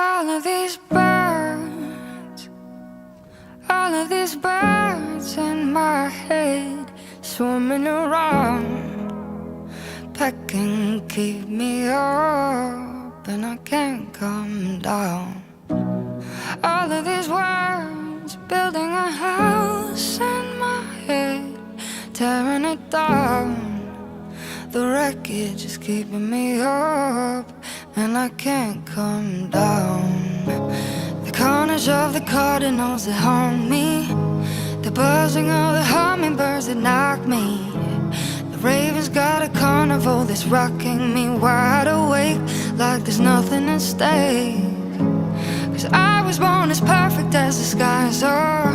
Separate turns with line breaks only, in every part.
All of these birds, all of these birds in my head, swimming around, pecking, keep me up, and I can't come down. All of these words, building a house in my head, tearing it down. The wreckage is keeping me up, and I can't come down. The carnage of the cardinals that haunt me, the buzzing of the hummingbirds that knock me. The raven's got a carnival that's rocking me wide awake, like there's nothing at stake. 'Cause I was born as perfect as the skies are,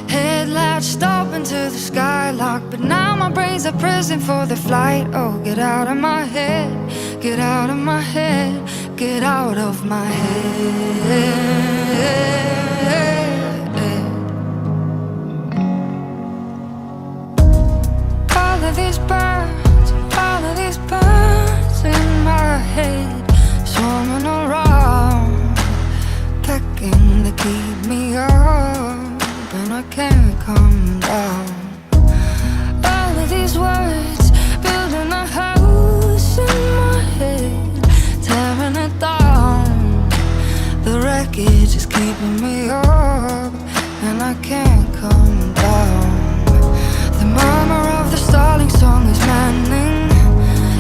headlights open to the skylark, but now my brain's a prison for the flight. Oh, get out of my head, get out of my head, get out of my head. All of these birds, all of these birds in my head, swarming around, pecking to keep me up, and I can't come down. All of these words, building a house in my head, tearing it down. The wreckage is keeping me up, and I can't come down. The murmur of the stalling song is maddening.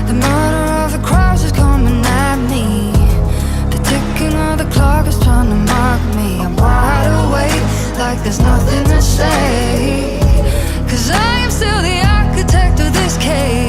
The murder of the crowds is coming at me. The ticking of the clock is trying to mock me. I'm wide awake, like there's nothing to say, 'cause I am still the architect of this cave.